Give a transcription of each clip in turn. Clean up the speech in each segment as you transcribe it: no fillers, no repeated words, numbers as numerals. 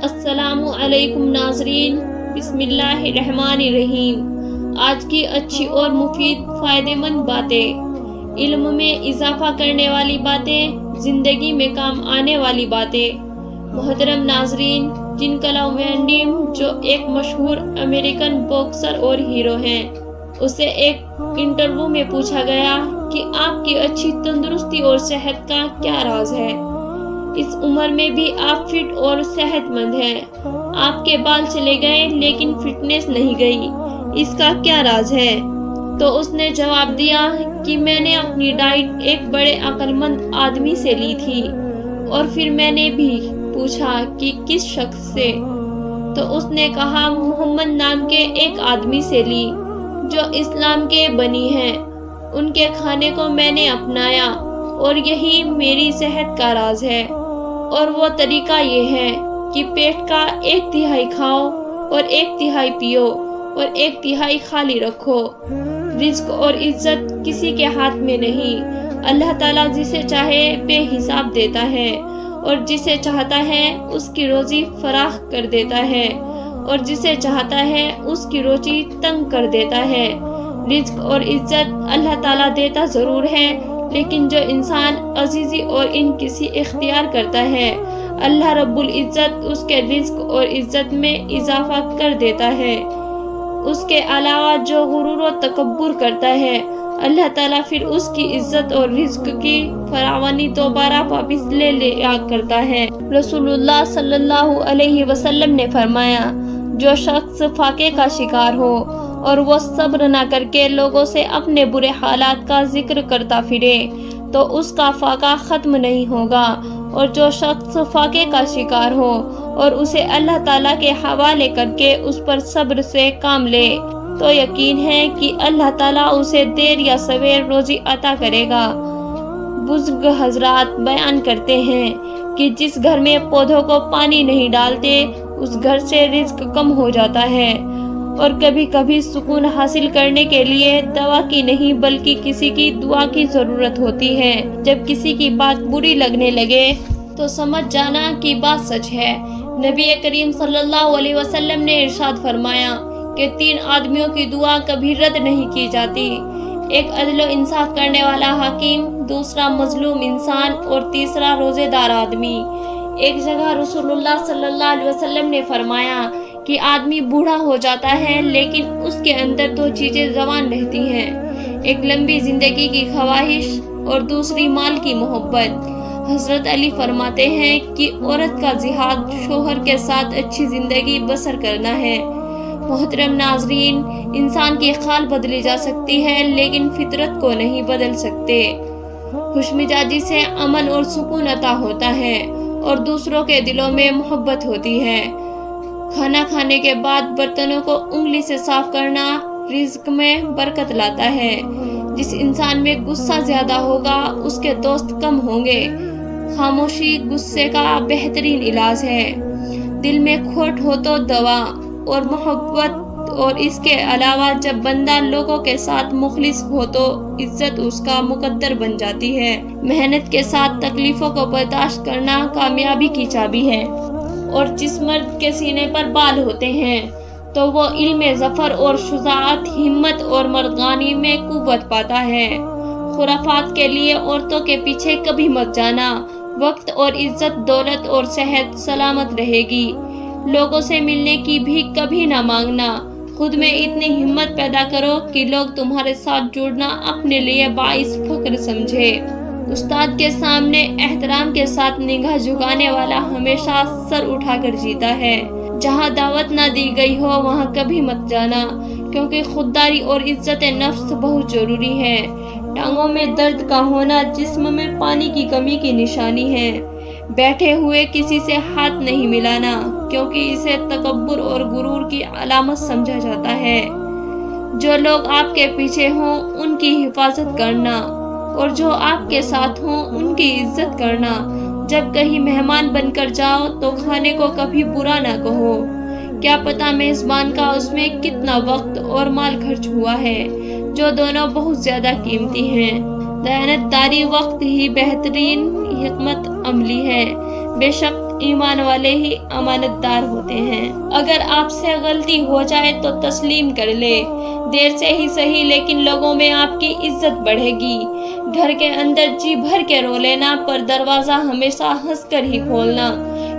السلام علیکم ناظرین، بسم اللہ الرحمن الرحیم۔ آج کی اچھی اور مفید فائدہ مند باتیں، علم میں اضافہ کرنے والی باتیں، زندگی میں کام آنے والی باتیں۔ محترم ناظرین، جن کلاؤ مینڈیم جو ایک مشہور امریکن باکسر اور ہیرو ہیں، اسے ایک انٹرویو میں پوچھا گیا کہ آپ کی اچھی تندرستی اور صحت کا کیا راز ہے؟ اس عمر میں بھی آپ فٹ اور صحت مند ہیں، آپ کے بال چلے گئے لیکن فٹنس نہیں گئی، اس کا کیا راز ہے؟ تو اس نے جواب دیا کہ میں نے اپنی ڈائٹ ایک بڑے عقل مند آدمی سے لی تھی، اور پھر میں نے بھی پوچھا کہ کس شخص سے؟ تو اس نے کہا محمد نام کے ایک آدمی سے لی، جو اسلام کے بنی ہیں۔ ان کے کھانے کو میں نے اپنایا اور یہی میری صحت کا راز ہے، اور وہ طریقہ یہ ہے کہ پیٹ کا 1/3 کھاؤ اور 1/3 پیو اور 1/3 خالی رکھو۔ رزق اور عزت کسی کے ہاتھ میں نہیں، اللہ تعالیٰ جسے چاہے بے حساب دیتا ہے، اور جسے چاہتا ہے اس کی روزی فراخ کر دیتا ہے، اور جسے چاہتا ہے اس کی روزی تنگ کر دیتا ہے۔ رزق اور عزت اللہ تعالیٰ دیتا ضرور ہے، لیکن جو انسان عزیزی اور انکسی اختیار کرتا ہے، اللہ رب العزت اس کے رزق اور عزت میں اضافہ کر دیتا ہے۔ اس کے علاوہ جو غرور و تکبر کرتا ہے، اللہ تعالیٰ پھر اس کی عزت اور رزق کی فراوانی دوبارہ واپس لے لیا کرتا ہے۔ رسول اللہ صلی اللہ علیہ وسلم نے فرمایا، جو شخص فاقے کا شکار ہو اور وہ صبر نہ کر کے لوگوں سے اپنے برے حالات کا ذکر کرتا پھرے تو اس کا فاقہ ختم نہیں ہوگا، اور جو شخص فاقے کا شکار ہو اور اسے اللہ تعالیٰ کے حوالے کر کے اس پر صبر سے کام لے تو یقین ہے کہ اللہ تعالیٰ اسے دیر یا سویر روزی عطا کرے گا۔ بزرگ حضرات بیان کرتے ہیں کہ جس گھر میں پودوں کو پانی نہیں ڈالتے، اس گھر سے رزق کم ہو جاتا ہے، اور کبھی کبھی سکون حاصل کرنے کے لیے دوا کی نہیں بلکہ کسی کی دعا کی ضرورت ہوتی ہے۔ جب کسی کی بات بری لگنے لگے تو سمجھ جانا کہ بات سچ ہے۔ نبی کریم صلی اللہ علیہ وسلم نے ارشاد فرمایا کہ 3 آدمیوں کی دعا کبھی رد نہیں کی جاتی، ایک عدل و انصاف کرنے والا حاکم، دوسرا مظلوم انسان، اور تیسرا روزے دار آدمی۔ ایک جگہ رسول اللہ صلی اللہ علیہ وسلم نے فرمایا کہ آدمی بوڑھا ہو جاتا ہے لیکن اس کے اندر 2 چیزیں جوان رہتی ہیں، ایک لمبی زندگی کی خواہش اور دوسری مال کی محبت۔ حضرت علی فرماتے ہیں کہ عورت کا جہاد شوہر کے ساتھ اچھی زندگی بسر کرنا ہے۔ محترم ناظرین، انسان کی خال بدلی جا سکتی ہے لیکن فطرت کو نہیں بدل سکتے۔ خوش مزاجی سے امن اور سکون عطا ہوتا ہے اور دوسروں کے دلوں میں محبت ہوتی ہے۔ کھانا کھانے کے بعد برتنوں کو انگلی سے صاف کرنا رزق میں برکت لاتا ہے۔ جس انسان میں غصہ زیادہ ہوگا اس کے دوست کم ہوں گے۔ خاموشی غصے کا بہترین علاج ہے۔ دل میں کھوٹ ہو تو دوا اور محبت، اور اس کے علاوہ جب بندہ لوگوں کے ساتھ مخلص ہو تو عزت اس کا مقدر بن جاتی ہے۔ محنت کے ساتھ تکلیفوں کو برداشت کرنا کامیابی کی چابی ہے، اور جس مرد کے سینے پر بال ہوتے ہیں تو وہ علم ظفر اور شجاعت، ہمت اور مردانگی میں قوت پاتا ہے۔ خرافات کے لیے عورتوں کے پیچھے کبھی مت جانا، وقت اور عزت، دولت اور صحت سلامت رہے گی۔ لوگوں سے ملنے کی بھی کبھی نہ مانگنا، خود میں اتنی ہمت پیدا کرو کہ لوگ تمہارے ساتھ جڑنا اپنے لیے باعث فخر سمجھے۔ استاد کے سامنے احترام کے ساتھ نگاہ جھکانے والا ہمیشہ سر اٹھا کر جیتا ہے۔ جہاں دعوت نہ دی گئی ہو وہاں کبھی مت جانا، کیونکہ خودداری اور عزت نفس بہت ضروری ہے۔ ٹانگوں میں درد کا ہونا جسم میں پانی کی کمی کی نشانی ہے۔ بیٹھے ہوئے کسی سے ہاتھ نہیں ملانا، کیونکہ اسے تکبر اور غرور کی علامت سمجھا جاتا ہے۔ جو لوگ آپ کے پیچھے ہوں ان کی حفاظت کرنا، اور جو آپ کے ساتھ ہوں ان کی عزت کرنا۔ جب کہیں مہمان بن کر جاؤ تو کھانے کو کبھی برا نہ کہو، کیا پتہ میزبان کا اس میں کتنا وقت اور مال خرچ ہوا ہے، جو دونوں بہت زیادہ قیمتی ہیں۔ دیانتداری وقت ہی بہترین حکمت عملی ہے۔ بے شک ایمان والے ہی امانتدار ہوتے ہیں۔ اگر آپ سے غلطی ہو جائے تو تسلیم کر لے، دیر سے ہی صحیح لیکن لوگوں میں آپ کی عزت بڑھے گی۔ گھر کے اندر جی بھر کے رو لینا، پر دروازہ ہمیشہ ہنس کر ہی کھولنا،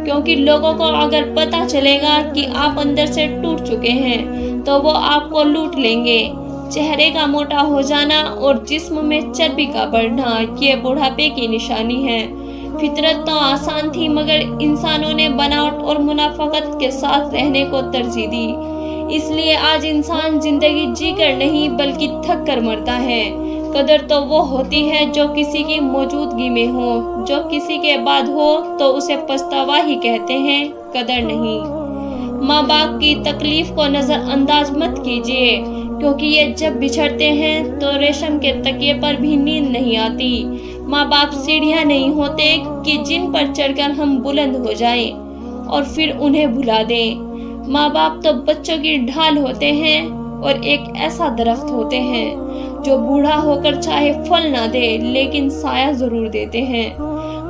کیونکہ لوگوں کو اگر پتہ چلے گا کہ آپ اندر سے ٹوٹ چکے ہیں تو وہ آپ کو لوٹ لیں گے۔ چہرے کا موٹا ہو جانا اور جسم میں چربی کا بڑھنا یہ بڑھاپے کی نشانی ہے۔ فطرت تو آسان تھی مگر انسانوں نے بناوٹ اور منافقت کے ساتھ رہنے کو ترجیح دی، اس لیے آج انسان زندگی جی کر نہیں بلکہ تھک کر مرتا ہے۔ قدر تو وہ ہوتی ہے جو کسی کی موجودگی میں ہو، جو کسی کے بعد ہو تو اسے پچھتاوا ہی کہتے ہیں، قدر نہیں۔ ماں باپ کی تکلیف کو نظر انداز مت کیجیے، کیونکہ یہ جب بچھڑتے ہیں تو ریشم کے تکیے پر بھی نیند نہیں آتی۔ ماں باپ سیڑھیاں نہیں ہوتے کہ جن پر چڑھ کر ہم بلند ہو جائیں اور پھر انہیں بھلا دیں۔ ماں باپ تو بچوں کی ڈھال ہوتے ہیں اور ایک ایسا درخت ہوتے ہیں جو بوڑھا ہو کر چاہے پھل نہ دے لیکن سایہ ضرور دیتے ہیں۔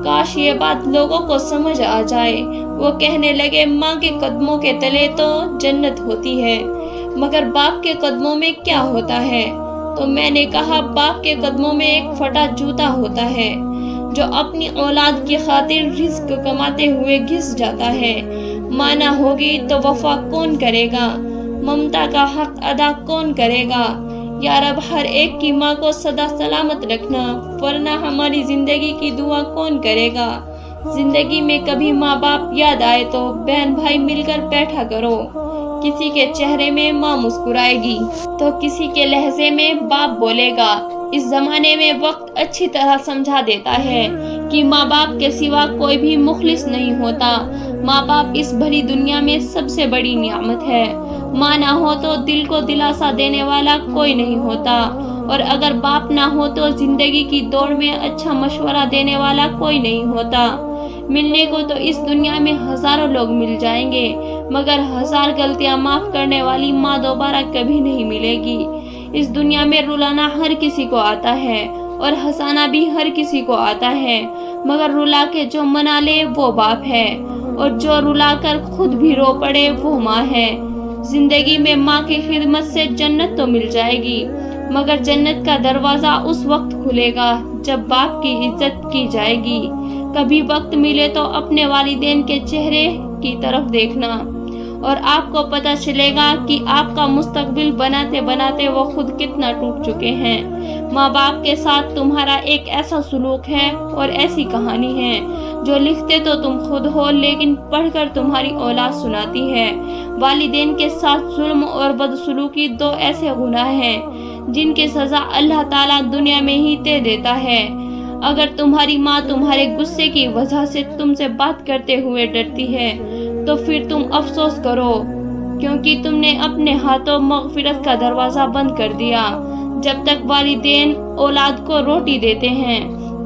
کاش یہ بات لوگوں کو سمجھ آ جائے، وہ کہنے لگے ماں کے قدموں کے تلے تو جنت ہوتی ہے، مگر باپ کے قدموں میں کیا ہوتا ہے؟ تو میں نے کہا باپ کے قدموں میں ایک پھٹا جوتا ہوتا ہے جو اپنی اولاد کی خاطر رزق کماتے ہوئے گھس جاتا ہے۔ ماں نہ ہوگی تو وفا کون کرے گا؟ ممتا کا حق ادا کون کرے گا؟ یا رب ہر ایک کی ماں کو سدا سلامت رکھنا، ورنہ ہماری زندگی کی دعا کون کرے گا؟ زندگی میں کبھی ماں باپ یاد آئے تو بہن بھائی مل کر بیٹھا کرو۔ کسی کے چہرے میں ماں مسکرائے گی تو کسی کے لہجے میں باپ بولے گا۔ اس زمانے میں وقت اچھی طرح سمجھا دیتا ہے کہ ماں باپ کے سوا کوئی بھی مخلص نہیں ہوتا۔ ماں باپ اس بھری دنیا میں سب سے بڑی نعمت ہے۔ ماں نہ ہو تو دل کو دلاسا دینے والا کوئی نہیں ہوتا، اور اگر باپ نہ ہو تو زندگی کی دوڑ میں اچھا مشورہ دینے والا کوئی نہیں ہوتا۔ ملنے کو تو اس دنیا میں ہزاروں لوگ مل جائیں گے، مگر 1000 غلطیاں معاف کرنے والی ماں دوبارہ کبھی نہیں ملے گی۔ اس دنیا میں رلانا ہر کسی کو آتا ہے اور ہنسانا بھی ہر کسی کو آتا ہے، مگر رلا کے جو منا لے وہ باپ ہے، اور جو رلا کر خود بھی رو پڑے وہ ماں ہے۔ زندگی میں ماں کی خدمت سے جنت تو مل جائے گی، مگر جنت کا دروازہ اس وقت کھلے گا جب باپ کی عزت کی جائے گی۔ کبھی وقت ملے تو اپنے والدین کے چہرے کی طرف دیکھنا، اور آپ کو پتہ چلے گا کہ آپ کا مستقبل بناتے بناتے وہ خود کتنا ٹوٹ چکے ہیں۔ ماں باپ کے ساتھ تمہارا ایک ایسا سلوک ہے اور ایسی کہانی ہے جو لکھتے تو تم خود ہو لیکن پڑھ کر تمہاری اولاد سناتی ہے۔ والدین کے ساتھ ظلم اور بدسلوکی 2 ایسے گناہ ہیں جن کی سزا اللہ تعالیٰ دنیا میں ہی دے دیتا ہے۔ اگر تمہاری ماں تمہارے غصے کی وجہ سے تم سے بات کرتے ہوئے ڈرتی ہے تو پھر تم افسوس کرو، کیونکہ تم نے اپنے ہاتھوں مغفرت کا دروازہ بند کر دیا۔ جب تک والدین اولاد کو روٹی دیتے ہیں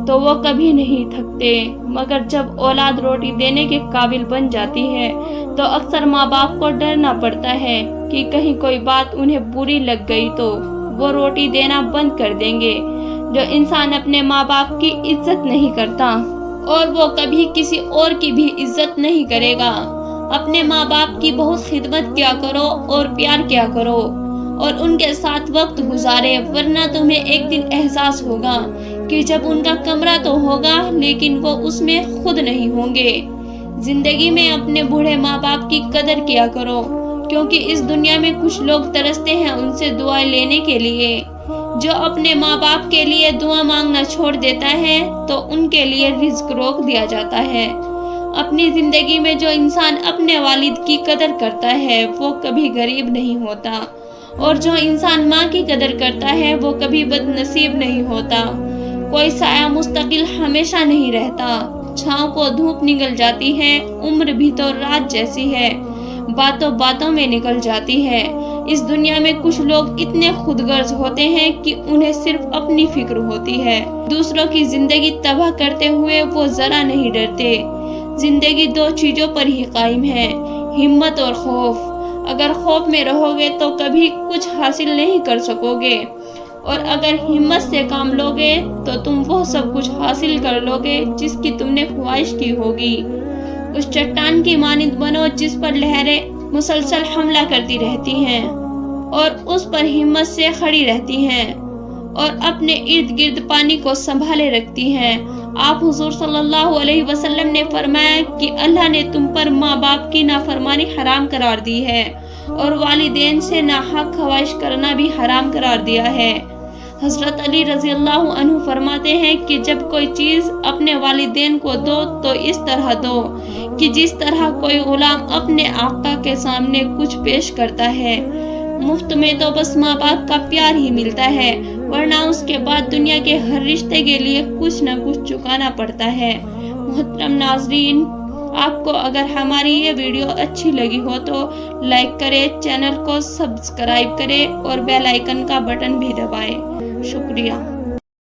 تو وہ کبھی نہیں تھکتے، مگر جب اولاد روٹی دینے کے قابل بن جاتی ہے تو اکثر ماں باپ کو ڈرنا پڑتا ہے کہ کہیں کوئی بات انہیں بری لگ گئی تو وہ روٹی دینا بند کر دیں گے۔ جو انسان اپنے ماں باپ کی عزت نہیں کرتا اور وہ کبھی کسی اور کی بھی عزت نہیں کرے گا۔ اپنے ماں باپ کی بہت خدمت کیا کرو اور پیار کیا کرو اور ان کے ساتھ وقت گزارے، ورنہ تمہیں ایک دن احساس ہوگا کہ جب ان کا کمرہ تو ہوگا لیکن وہ اس میں خود نہیں ہوں گے۔ زندگی میں اپنے بوڑھے ماں باپ کی قدر کیا کرو، کیونکہ اس دنیا میں کچھ لوگ ترستے ہیں ان سے دعائیں لینے کے لیے۔ جو اپنے ماں باپ کے لیے دعا مانگنا چھوڑ دیتا ہے تو ان کے لیے رزق روک دیا جاتا ہے۔ اپنی زندگی میں جو انسان اپنے والد کی قدر کرتا ہے وہ کبھی غریب نہیں ہوتا، اور جو انسان ماں کی قدر کرتا ہے وہ کبھی بد نصیب نہیں ہوتا۔ کوئی سایہ مستقل ہمیشہ نہیں رہتا، چھاؤں کو دھوپ نگل جاتی ہے، عمر بھی تو رات جیسی ہے، باتوں باتوں میں نکل جاتی ہے۔ اس دنیا میں کچھ لوگ اتنے خود غرض ہوتے ہیں کہ انہیں صرف اپنی فکر ہوتی ہے، دوسروں کی زندگی تباہ کرتے ہوئے وہ ذرا نہیں ڈرتے۔ زندگی 2 چیزوں پر ہی قائم ہے، ہمت اور خوف۔ اگر خوف میں رہو گے تو کبھی کچھ حاصل نہیں کر سکو گے، اور اگر ہمت سے کام لوگے تو تم وہ سب کچھ حاصل کر لوگے جس کی تم نے خواہش کی ہوگی۔ اس چٹان کی مانند بنو جس پر لہریں مسلسل حملہ کرتی رہتی ہیں اور اس پر ہمت سے کھڑی رہتی ہیں اور اپنے ارد گرد پانی کو سنبھالے رکھتی ہیں۔ آپ حضور صلی اللہ علیہ وسلم نے فرمایا کہ اللہ نے تم پر ماں باپ کی نافرمانی حرام قرار دی ہے اور والدین سے ناحق خواہش کرنا بھی حرام قرار دیا ہے۔ حضرت علی رضی اللہ عنہ فرماتے ہیں کہ جب کوئی چیز اپنے والدین کو دو تو اس طرح دو کہ جس طرح کوئی غلام اپنے آقا کے سامنے کچھ پیش کرتا ہے۔ مفت میں تو بس ماں باپ کا پیار ہی ملتا ہے، ورنہ اس کے بعد دنیا کے ہر رشتے کے لیے کچھ نہ کچھ چکانا پڑتا ہے۔ محترم ناظرین، آپ کو اگر ہماری یہ ویڈیو اچھی لگی ہو تو لائک کریں، چینل کو سبسکرائب کریں اور بیل آئیکن کا بٹن بھی دبائیں۔ شکریہ۔